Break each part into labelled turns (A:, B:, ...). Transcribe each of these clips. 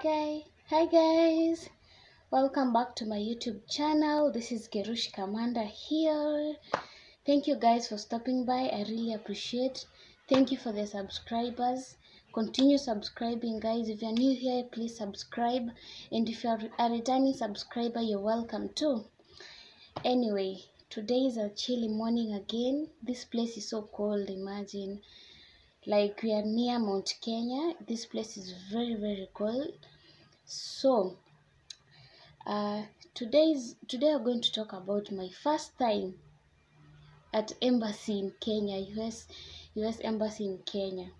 A: Hi guys, welcome back to my YouTube channel. This is Commander here. Thank you guys for stopping by. I really appreciate. Thank you for the subscribers. Continue subscribing, guys. If you're new here, please subscribe, and if you're a returning subscriber, you're welcome too. Anyway, today is a chilly morning again. This place is so cold. Imagine, like, we are near Mount Kenya. This place is very cold. So today I'm going to talk about my first time at embassy in Kenya, US embassy in Kenya.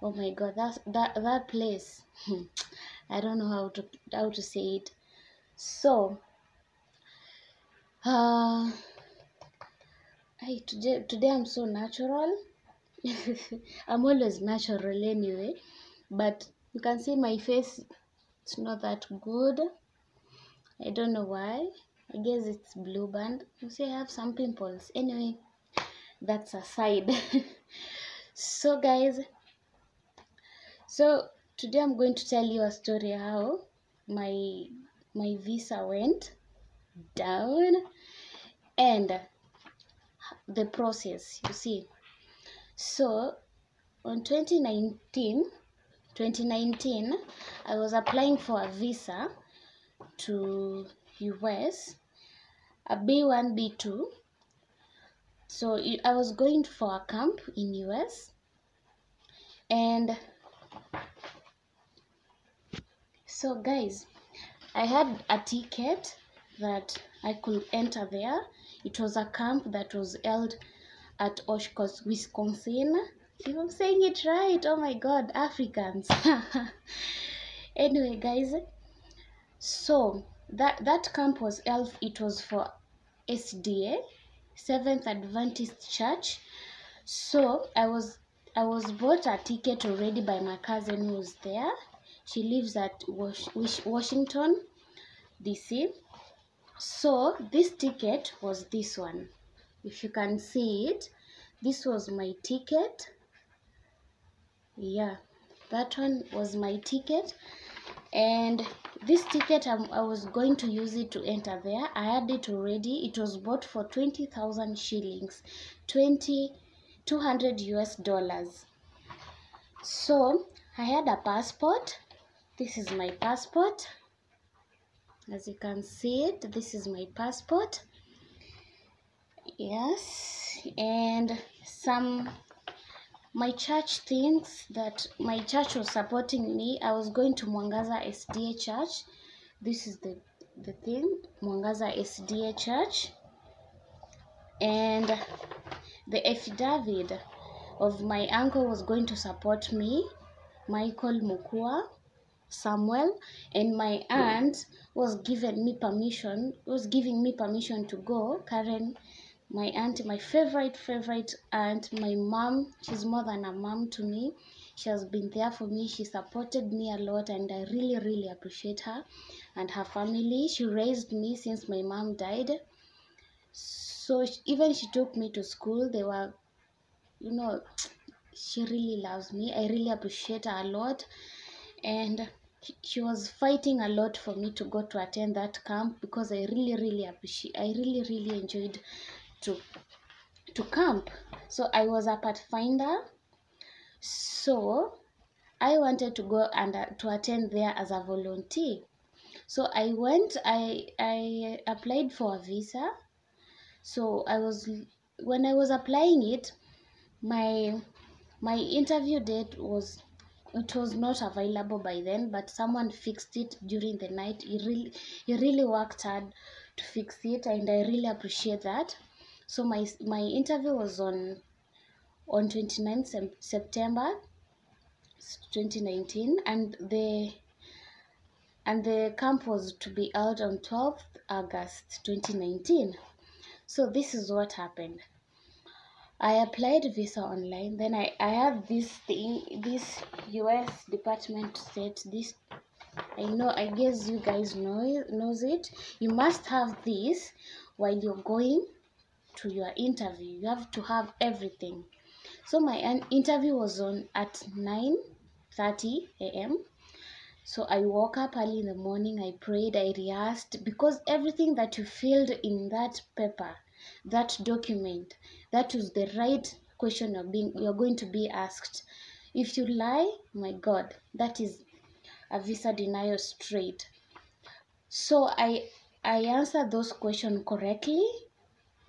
A: Oh my god, that place. I don't know how to say it. So today I'm so natural. I'm always natural anyway, but you can see my face, it's not that good. I don't know why. I guess it's blue band. You see, I have some pimples. Anyway, that's aside. So guys, today I'm going to tell you a story how my visa went down and the process, you see. So on 2019 I was applying for a visa to US, a B1 B2. So I was going for a camp in US, and so guys, I had a ticket that I could enter there. It was a camp that was held at OSHKOSH, Wisconsin. If I'm saying it right, oh my god, Africans. Anyway guys, so that camp was held, it was for SDA, Seventh Adventist Church. So I was bought a ticket already by my cousin who was there. She lives at Washington DC. So this ticket was this one. If you can see it, this was my ticket. Yeah, that one was my ticket. And this ticket, I was going to use it to enter there. I had it already. It was bought for 20,000 shillings, $200 US. So I had a passport. This is my passport. As you can see it, this is my passport. Yes, and my church thinks that my church was supporting me. I was going to Mwangaza SDA Church. This is the thing, Mwangaza SDA Church. And the affidavit of my uncle was going to support me, Michael Mukua Samuel, and my aunt was giving me permission to go. Karen, my aunt, my favorite aunt, my mom, she's more than a mom to me. She has been there for me. She supported me a lot, and I really appreciate her and her family. She raised me since my mom died. So even she took me to school. They were, she really loves me. I really appreciate her a lot, and she was fighting a lot for me to go to attend that camp, because I really enjoyed to camp. So I was a pathfinder, so I wanted to go and to attend there as a volunteer. So I went. I applied for a visa. So when I was applying it, my interview date was not available by then, but someone fixed it during the night. He really worked hard to fix it, and I really appreciate that. So my interview was on 29th September 2019, and the camp was to be held on 12th August 2019. So this is what happened. I applied visa online. Then I have this thing, this US Department of State. This, I guess you guys knows it. You must have this while you're going to your interview. You have to have everything. So my interview was on at 9:30 a.m. So I woke up early in the morning, I prayed, I rehearsed, because everything that you filled in that paper, that document, that was the right question you're going to be asked. If you lie, my God, that is a visa denial straight. So I answered those questions correctly.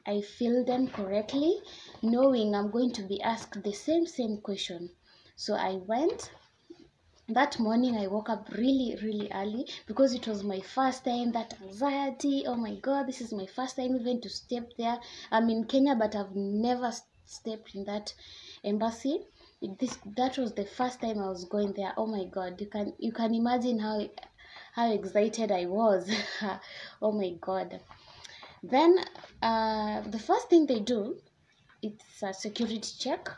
A: I filled them correctly, knowing I'm going to be asked the same question. So I went. That morning I woke up really early, because it was my first time. That anxiety, oh my God, this is my first time even to step there. I'm in Kenya, but I've never stepped in that embassy. That was the first time I was going there. Oh my God, you can imagine how excited I was. Oh my God. Then the first thing they do, it's a security check.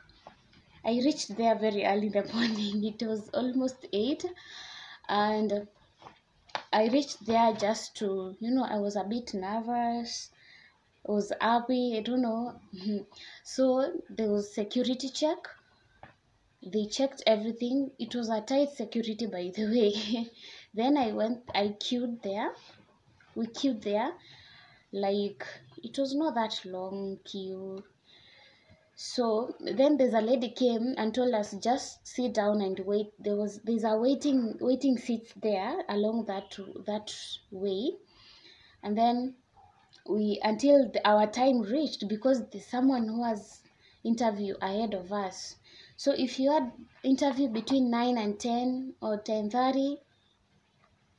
A: I reached there very early in the morning. It was almost 8, and I reached there just to, I was a bit nervous. I was happy. I don't know. So there was security check. They checked everything. It was a tight security, by the way. Then I queued there. We queued there. Like, it was not that long queue. So then there's a lady came and told us, just sit down and wait. There's a waiting seats there along that way, and then until our time reached, because there's someone who has interview ahead of us. So if you had interview between 9 and 10 or 10:30,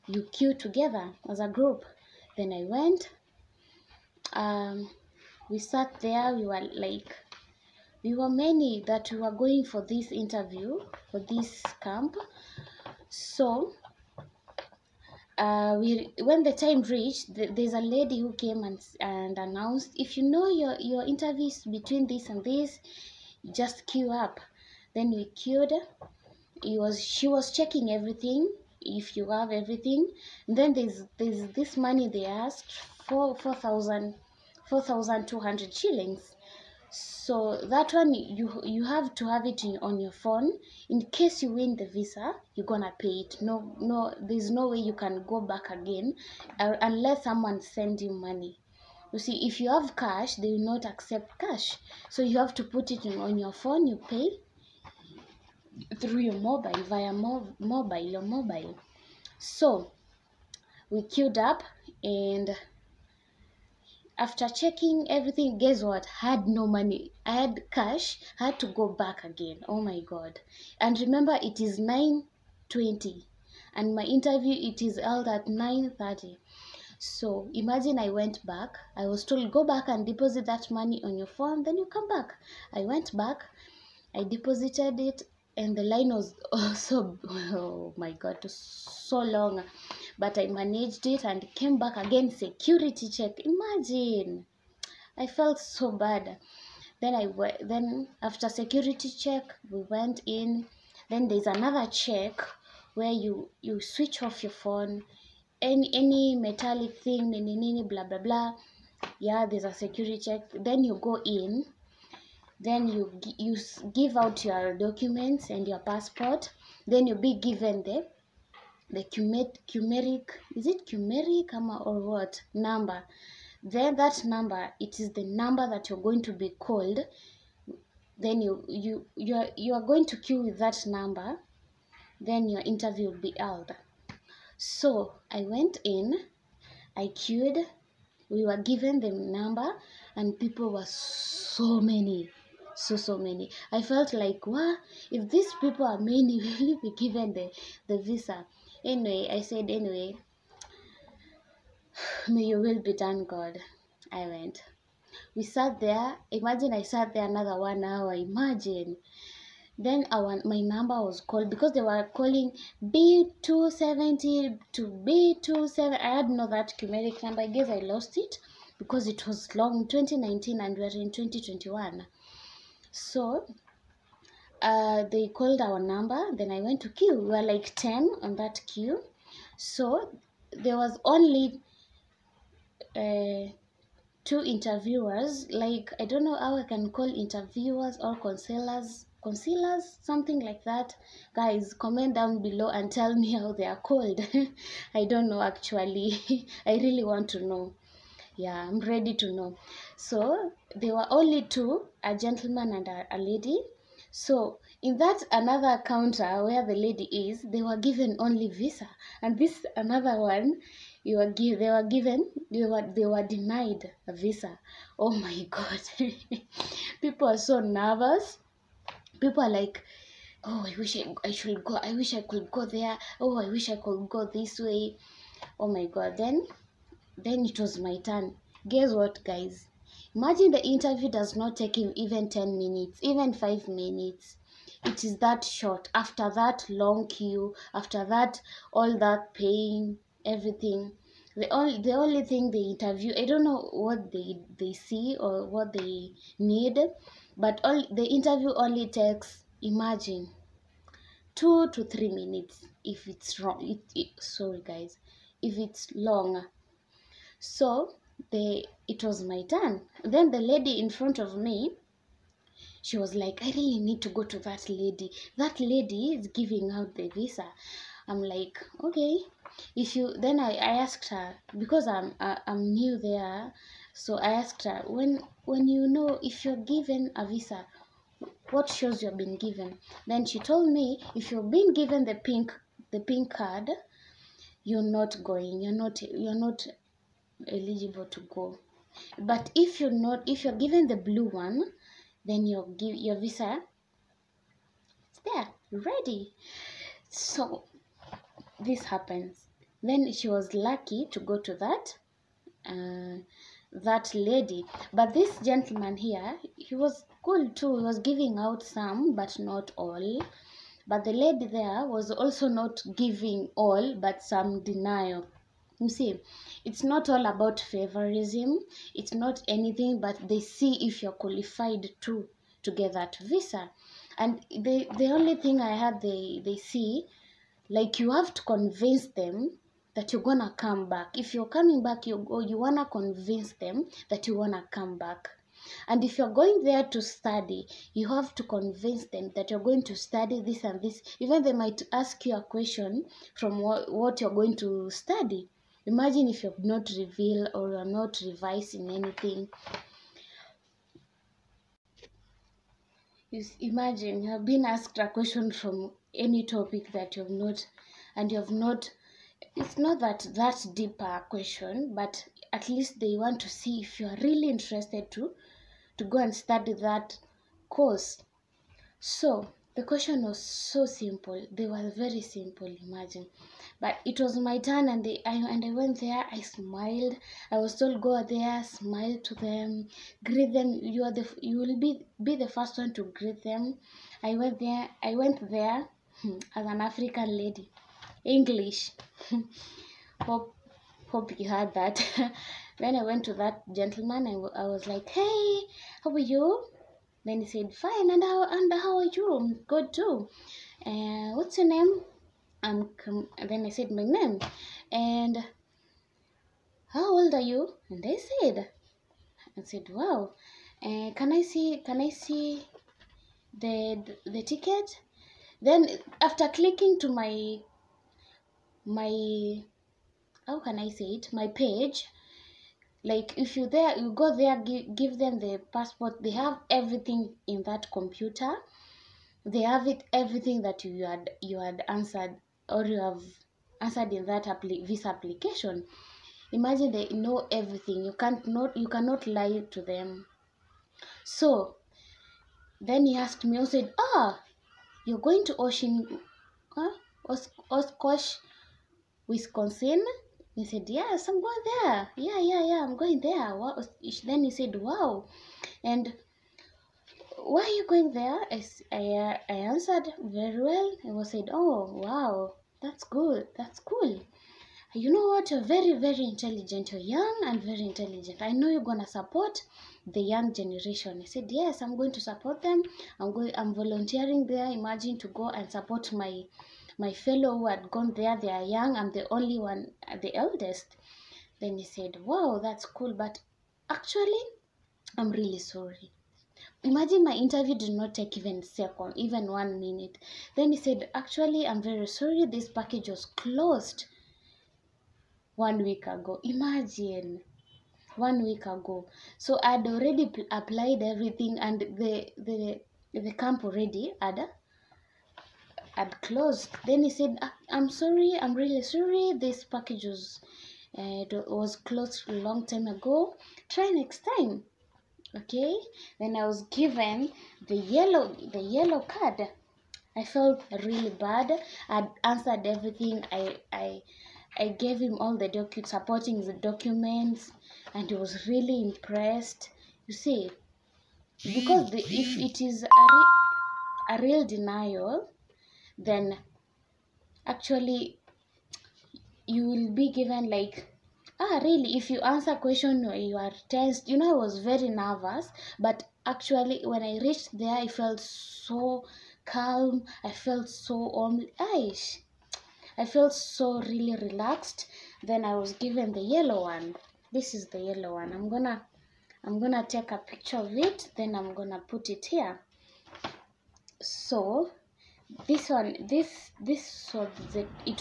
A: you queue together as a group. Then I went. We sat there. We were many that were going for this interview, for this camp. So when the time reached, there's a lady who came and announced, if you know your interviews between this and this, just queue up. Then we queued. She was checking everything, if you have everything. And then there's this money they asked for, 4,200 shillings. So that one, you have to have it on your phone. In case you win the visa, you're gonna pay it. No, there's no way you can go back again, unless someone sends you money. You see, if you have cash, they will not accept cash. So you have to put it on your phone. You pay through your mobile, via your mobile. So we queued up, and after checking everything, guess what? Had no money. I had cash. I had to go back again. Oh my God. And remember, it is 9:20, and my interview, it is held at 9:30. So imagine, I went back. I was told, go back and deposit that money on your phone, then you come back. I went back. I deposited it, and the line was also, oh my God, it was so long. But I managed it and came back again. Security check. Imagine, I felt so bad. Then after security check, we went in. Then there's another check where you switch off your phone, any metallic thing, blah blah blah. Yeah, there's a security check. Then you go in. Then you give out your documents and your passport. Then you'll be given the numeric, is it numeric or what number? Then that number, it is the number that you're going to be called. Then you are going to queue with that number. Then your interview will be held. So I went in, I queued, we were given the number, and people were so many. So many. I felt like, wow, if these people are many, will be given the visa? Anyway, I said, anyway, may your will be done, God. I went. We sat there. Imagine, I sat there another 1 hour. Imagine. Then my number was called, because they were calling B270 to B27. I had no that numeric number. I guess I lost it because it was long, 2019, and we're in 2021. So they called our number. Then I went to queue. We were like 10 on that queue. So there was only 2 interviewers. Like, I don't know how I can call interviewers or counselors. concealers, something like that. Guys, comment down below and tell me how they are called. I don't know actually. I really want to know. Yeah, I'm ready to know. So there were only two, a gentleman and a lady. So in that another counter where the lady is, they were given only visa, and this another one, they were denied a visa. Oh my God. People are so nervous. People are like, oh, I wish I should go, I wish I could go there, oh, I wish I could go this way. Oh my God. Then it was my turn. Guess what, guys? Imagine the interview does not take him even 10 minutes, even 5 minutes. It is that short. After that long queue, after that, all that pain, everything. The only thing they interview, I don't know what they see or what they need, but the interview only takes, imagine, 2 to 3 minutes if it's wrong. Sorry, guys, if it's long. So it was my turn. Then the lady in front of me, she was like, I really need to go to that lady. That lady is giving out the visa. I'm like, okay. Then I asked her, because I'm new there, so I asked her, when you know if you're given a visa, what shows you've been given? Then she told me, if you've been given the pink card, you're not going. You're not eligible to go. But if you're given the blue one, then your visa is there, ready. So this happens. Then she was lucky to go to that lady. But this gentleman here, he was cool too. He was giving out some, but not all. But the lady there was also not giving all, but some denial. You see, it's not all about favorism. It's not anything, but they see if you're qualified to get that visa. And the only thing I had, they see, like, you have to convince them that you're gonna come back. If you're coming back, you wanna convince them that you wanna come back. And if you're going there to study, you have to convince them that you're going to study this and this. Even they might ask you a question from what you're going to study. Imagine if you've not revealed or you're not revising anything. Imagine you have been asked a question from any topic that you've not, and you've not, it's not that deep a question, but at least they want to see if you are really interested to go and study that course. So the question was so simple. They were very simple, imagine. But it was my turn, and I went there. I smiled. I was told, go there, smile to them, greet them. You will be the first one to greet them. I went there as an African lady. English. Hope you heard that. When I went to that gentleman, I was like, hey, how are you? Then he said, fine, and how are you? I'm good too. What's your name? And then I said my name. And how old are you? And I said, wow. Can I see the ticket? Then after clicking to my how can I say it? My page. Like, if you go there, give them the passport. They have everything in that computer. They have everything that you had answered, or you have answered in that visa application. Imagine, they know everything. You cannot lie to them. So then he asked me. I said, you're going to OSHKOSH, Wisconsin? He said, yes, I'm going there. Yeah, I'm going there. Wow. Then he said, wow. And why are you going there? I answered very well. I said, oh, wow, that's good. That's cool. You know what? You're very, very intelligent. You're young and very intelligent. I know you're going to support the young generation. I said, yes, I'm going to support them. I'm volunteering there. Imagine, to go and support my fellow who had gone there. They are young. I'm the only one, the eldest. Then he said, wow, that's cool. But actually, I'm really sorry. Imagine my interview did not take even 1 minute. Then he said, actually, I'm very sorry, this package was closed 1 week ago. Imagine, 1 week ago. So I'd already applied everything, and the camp already had closed. Then he said, I'm sorry, I'm really sorry, this package was closed a long time ago. Try next time. Okay, then I was given the yellow card. I felt really bad. I'd answered everything. I gave him all the supporting the documents, and he was really impressed. You see, because if it is a real denial, then actually you will be given like, really, if you answer question or you are tensed. I was very nervous, but actually when I reached there, I felt so calm. I felt so I felt so really relaxed. Then I was given the yellow one. This is the yellow one. I'm gonna take a picture of it, then I'm gonna put it here. So this it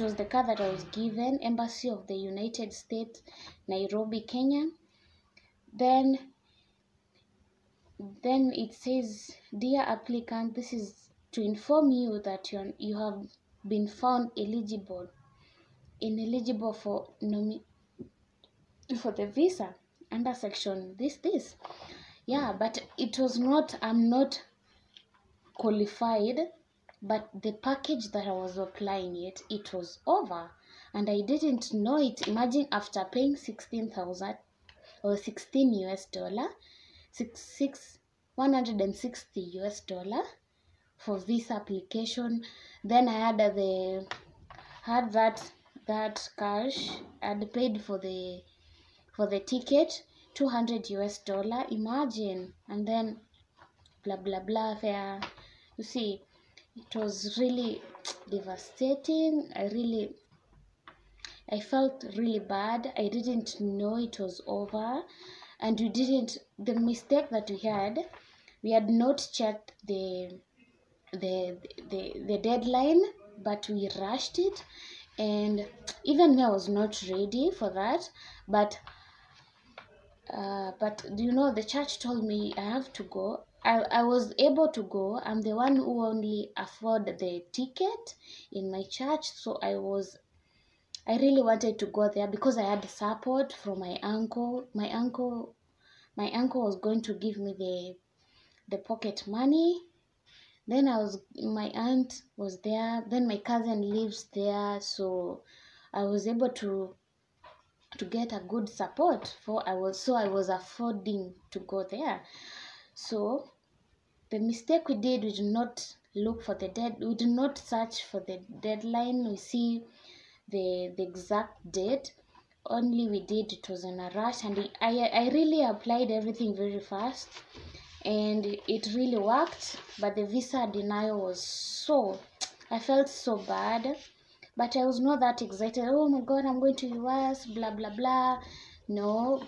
A: was the card that I was given, Embassy of the United States, Nairobi, Kenya. Then it says, dear applicant, this is to inform you that you have been found ineligible for the visa under section this. Yeah, but it was not, I'm not qualified, but the package that I was applying it was over, and I didn't know it. Imagine, after paying 16,000 or 16 US dollar, 160 US dollar for visa application. Then I had that cash. I'd paid for the ticket, 200 US dollar. Imagine, and then blah blah blah there. You see, it was really devastating. I felt really bad. I didn't know it was over, and the mistake that we had not checked the deadline, but we rushed it, and even me, I was not ready for that. But the church told me I have to go. I was able to go. I'm the one who only afford the ticket in my church, so I really wanted to go there because I had support from my uncle. My uncle was going to give me the pocket money. Then my aunt was there. Then my cousin lives there, so I was able to get a good support I was affording to go there. So the mistake we did did not look for we did not search for the deadline. We see the exact date. Only we did, it was in a rush, and I really applied everything very fast, and it really worked. But the visa denial was I felt so bad. But I was not that excited. Oh my God, I'm going to US, blah, blah, blah. No,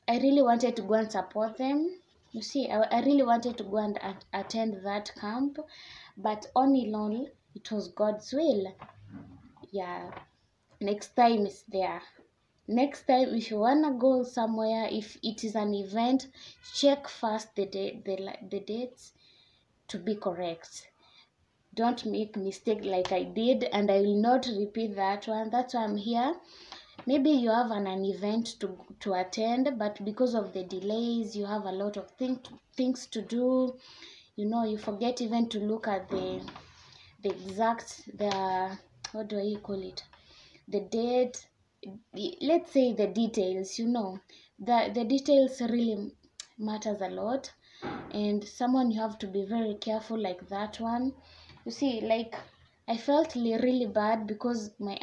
A: I really wanted to go and support them. You see, I really wanted to go and attend that camp. But all in all, it was God's will. Yeah, next time is there. Next time, if you want to go somewhere, if it is an event, check first the dates to be correct. Don't make mistake like I did, and I will not repeat that one. That's why I'm here. Maybe you have an event to attend, but because of the delays, you have a lot of things to do. You forget even to look at the what do I call it? The date. Let's say the details. The details really matters a lot, and you have to be very careful like that one. You see, like, I felt really bad because my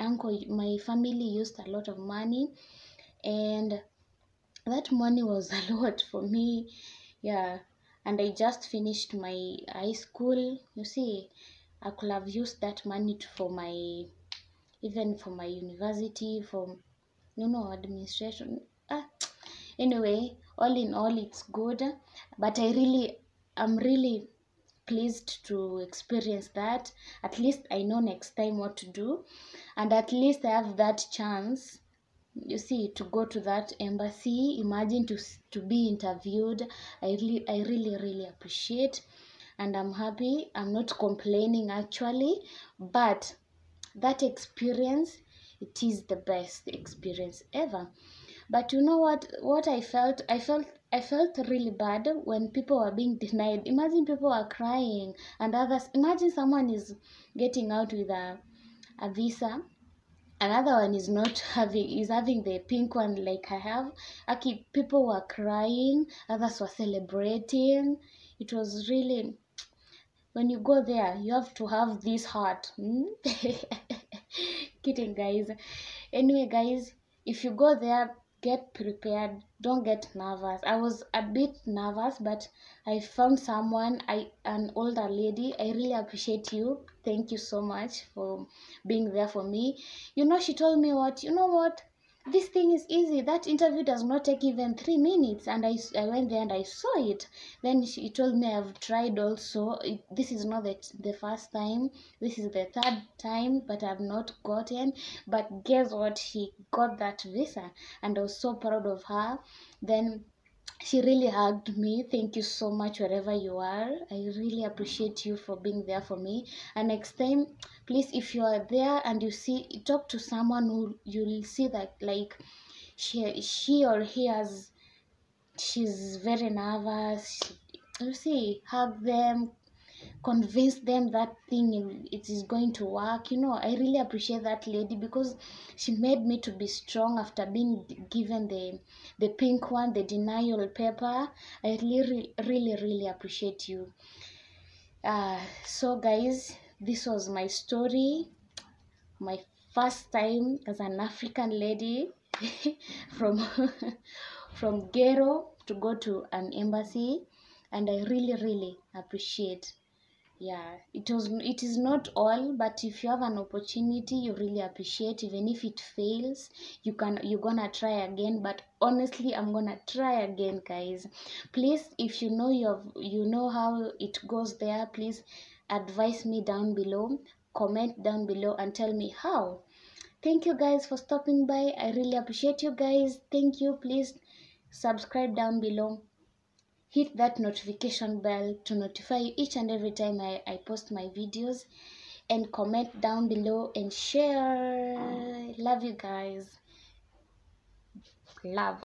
A: family used a lot of money, and that money was a lot for me. Yeah, and I just finished my high school. You see, I could have used that money for my university, for administration. Anyway, all in all, it's good. But I really I'm really pleased to experience that. At least I know next time what to do, and at least I have that chance, you see, to go to that embassy. Imagine to be interviewed. I really appreciate, and I'm happy. I'm not complaining actually, but that experience, it is the best experience ever. But you know what I felt really bad when people were being denied. Imagine people are crying, and others, imagine someone is getting out with a visa, another one is not having the pink one like I have. Aki, people were crying, others were celebrating. It was really, when you go there, you have to have this heart. Kidding, guys. Anyway, guys, if you go there, get prepared. Don't get nervous. I was a bit nervous, but I found someone, an older lady. I really appreciate you. Thank you so much for being there for me. You know, she told me what, this thing is easy. That interview does not take even 3 minutes. And I went there and I saw it. Then she told me I've tried also. This is not the first time. This is the third time, but I've not gotten. But guess what? She got that visa, and I was so proud of her. Then she really hugged me. Thank you so much wherever you are. I really appreciate you for being there for me. And next time, please, if you are there and talk to someone who you'll see that like she or he has, she's very nervous. You see, hug them, convince them that thing, it is going to work. You know, I really appreciate that lady because she made me to be strong after being given the pink one, the denial paper. I really appreciate you. So guys, this was my story, my first time as an African lady from from Ghetto to go to an embassy, and I really appreciate. Yeah, it is not all, but if you have an opportunity, you really appreciate. Even if it fails, you're gonna try again. But honestly, I'm gonna try again, guys. Please, if you know you know how it goes there, please advise me down below, comment down below and tell me how. Thank you guys for stopping by. I really appreciate you guys. Thank you. Please subscribe down below, hit that notification bell to notify you each and every time I post my videos, and comment down below and share. Love you guys. Love.